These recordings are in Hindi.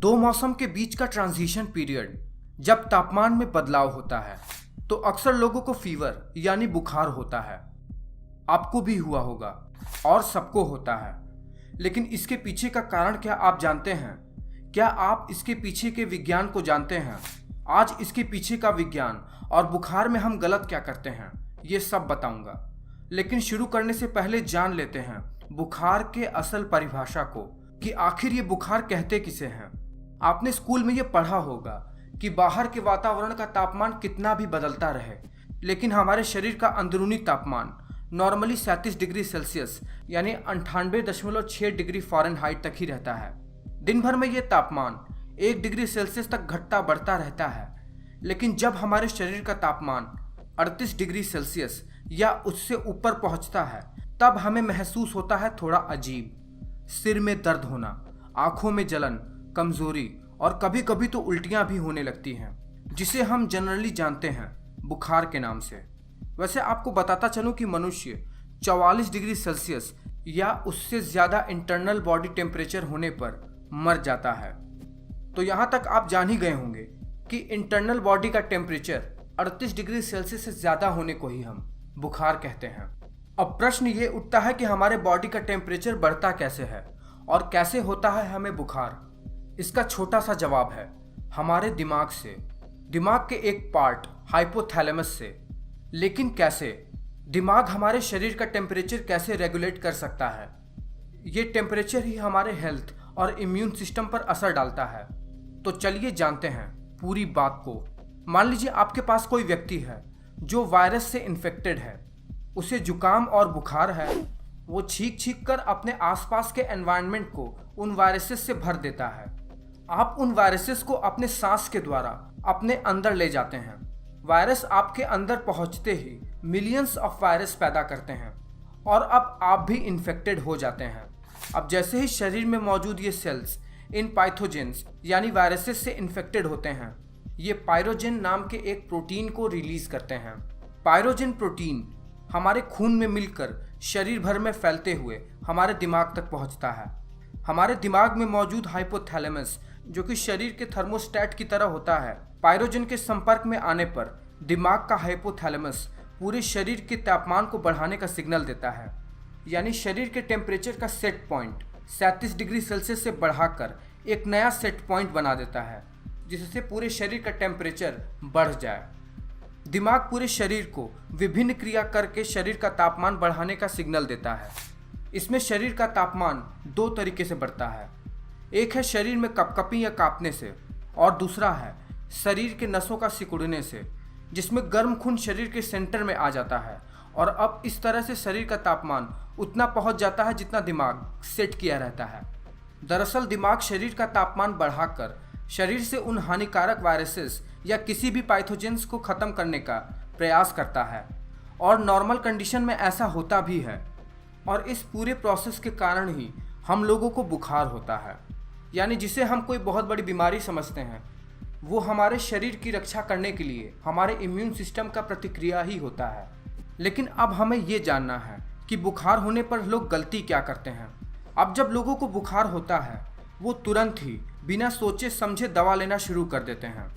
दो मौसम के बीच का ट्रांजिशन पीरियड जब तापमान में बदलाव होता है तो अक्सर लोगों को फीवर यानी बुखार होता है। आपको भी हुआ होगा और सबको होता है, लेकिन इसके पीछे का कारण क्या आप जानते हैं? क्या आप इसके पीछे के विज्ञान को जानते हैं? आज इसके पीछे का विज्ञान और बुखार में हम गलत क्या करते हैं, ये सब बताऊंगा। लेकिन शुरू करने से पहले जान लेते हैं बुखार के असल परिभाषा को, कि आखिर ये बुखार कहते किसे हैं। आपने स्कूल में ये पढ़ा होगा कि बाहर के वातावरण का तापमान कितना भी बदलता रहे, लेकिन हमारे शरीर का अंदरूनी तापमान नॉर्मली 37 डिग्री सेल्सियस यानी 98.6 डिग्री फ़ारेनहाइट तक ही रहता है। दिन भर में ये तापमान 1 डिग्री सेल्सियस तक घटता बढ़ता रहता है, लेकिन जब हमारे शरीर का तापमान 38 डिग्री सेल्सियस या उससे ऊपर पहुंचता है तब हमें महसूस होता है थोड़ा अजीब। सिर में दर्द होना, आंखों में जलन, कमजोरी और कभी कभी तो उल्टियां भी होने लगती हैं, जिसे हम जनरली जानते हैं बुखार के नाम से। वैसे आपको बताता चलूं कि मनुष्य 44 डिग्री सेल्सियस या उससे ज़्यादा इंटरनल बॉडी टेम्परेचर होने पर मर जाता है। तो यहाँ तक आप जान ही गए होंगे कि इंटरनल बॉडी का टेम्परेचर 38 डिग्री सेल्सियस से ज़्यादा होने को ही हम बुखार कहते हैं। अब प्रश्न ये उठता है कि हमारे बॉडी का टेम्परेचर बढ़ता कैसे है और कैसे होता है हमें बुखार। इसका छोटा सा जवाब है हमारे दिमाग से, दिमाग के एक पार्ट हाइपोथैलेमस से। लेकिन कैसे? दिमाग हमारे शरीर का टेम्परेचर कैसे रेगुलेट कर सकता है? ये टेम्परेचर ही हमारे हेल्थ और इम्यून सिस्टम पर असर डालता है। तो चलिए जानते हैं पूरी बात को। मान लीजिए आपके पास कोई व्यक्ति है जो वायरस से इन्फेक्टेड है, उसे जुकाम और बुखार है। वो छींक कर अपने आसपास के एनवायरनमेंट को उन वायरसेस से भर देता है। आप उन वायरसेस को अपने सांस के द्वारा अपने अंदर ले जाते हैं। वायरस आपके अंदर पहुंचते ही मिलियंस ऑफ वायरस पैदा करते हैं और अब आप भी इन्फेक्टेड हो जाते हैं। अब जैसे ही शरीर में मौजूद ये सेल्स इन पैथोजेंस यानी वायरसेस से इन्फेक्टेड होते हैं, ये पायरोजेन नाम के एक प्रोटीन को रिलीज करते हैं। पायरोजेन प्रोटीन हमारे खून में मिलकर शरीर भर में फैलते हुए हमारे दिमाग तक पहुंचता है। हमारे दिमाग में मौजूद हाइपोथैलेमस, जो कि शरीर के थर्मोस्टेट की तरह होता है, पायरोजेन के संपर्क में आने पर दिमाग का हाइपोथैलेमस पूरे शरीर के तापमान को बढ़ाने का सिग्नल देता है। यानी शरीर के टेम्परेचर का सेट पॉइंट 37 डिग्री सेल्सियस से बढ़ाकर एक नया सेट पॉइंट बना देता है, जिससे पूरे शरीर का टेम्परेचर बढ़ जाए। दिमाग पूरे शरीर को विभिन्न क्रिया करके शरीर का तापमान बढ़ाने का सिग्नल देता है। इसमें शरीर का तापमान दो तरीके से बढ़ता है। एक है शरीर में कपकपी या कांपने से, और दूसरा है शरीर के नसों का सिकुड़ने से, जिसमें गर्म खून शरीर के सेंटर में आ जाता है। और अब इस तरह से शरीर का तापमान उतना पहुंच जाता है जितना दिमाग सेट किया रहता है। दरअसल दिमाग शरीर का तापमान बढ़ाकर शरीर से उन हानिकारक वायरसेस या किसी भी पैथोजेंस को ख़त्म करने का प्रयास करता है, और नॉर्मल कंडीशन में ऐसा होता भी है। और इस पूरे प्रोसेस के कारण ही हम लोगों को बुखार होता है, यानी जिसे हम कोई बहुत बड़ी बीमारी समझते हैं, वो हमारे शरीर की रक्षा करने के लिए हमारे इम्यून सिस्टम का प्रतिक्रिया ही होता है। लेकिन अब हमें ये जानना है कि बुखार होने पर लोग गलती क्या करते हैं। अब जब लोगों को बुखार होता है, वो तुरंत ही बिना सोचे समझे दवा लेना शुरू कर देते हैं,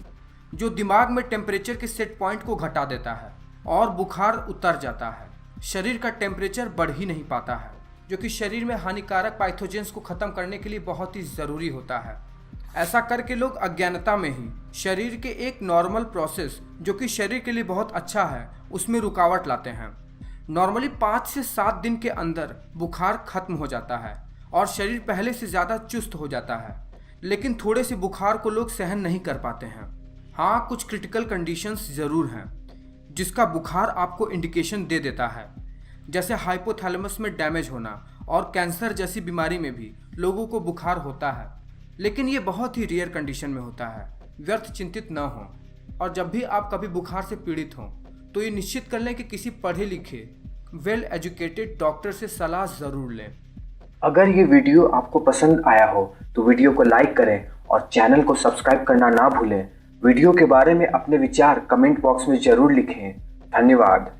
जो दिमाग में टेम्परेचर के सेट पॉइंट को घटा देता है और बुखार उतर जाता है। शरीर का टेम्परेचर बढ़ ही नहीं पाता है, जो कि शरीर में हानिकारक पैथोजेंस को ख़त्म करने के लिए बहुत ही ज़रूरी होता है। ऐसा करके लोग अज्ञानता में ही शरीर के एक नॉर्मल प्रोसेस, जो कि शरीर के लिए बहुत अच्छा है, उसमें रुकावट लाते हैं। नॉर्मली 5 से 7 दिन के अंदर बुखार खत्म हो जाता है और शरीर पहले से ज़्यादा चुस्त हो जाता है। लेकिन थोड़े से बुखार को लोग सहन नहीं कर पाते हैं। हाँ, कुछ क्रिटिकल कंडीशंस ज़रूर हैं जिसका बुखार आपको इंडिकेशन दे देता है, जैसे हाइपोथैलेमस में डैमेज होना और कैंसर जैसी बीमारी में भी लोगों को बुखार होता है। लेकिन ये बहुत ही रेयर कंडीशन में होता है। व्यर्थ चिंतित न हो, और जब भी आप कभी बुखार से पीड़ित हों तो ये निश्चित कर लें कि किसी पढ़े लिखे वेल एजुकेटेड डॉक्टर से सलाह ज़रूर लें। अगर ये वीडियो आपको पसंद आया हो तो वीडियो को लाइक करें और चैनल को सब्सक्राइब करना ना भूलें। वीडियो के बारे में अपने विचार कमेंट बॉक्स में ज़रूर लिखें। धन्यवाद।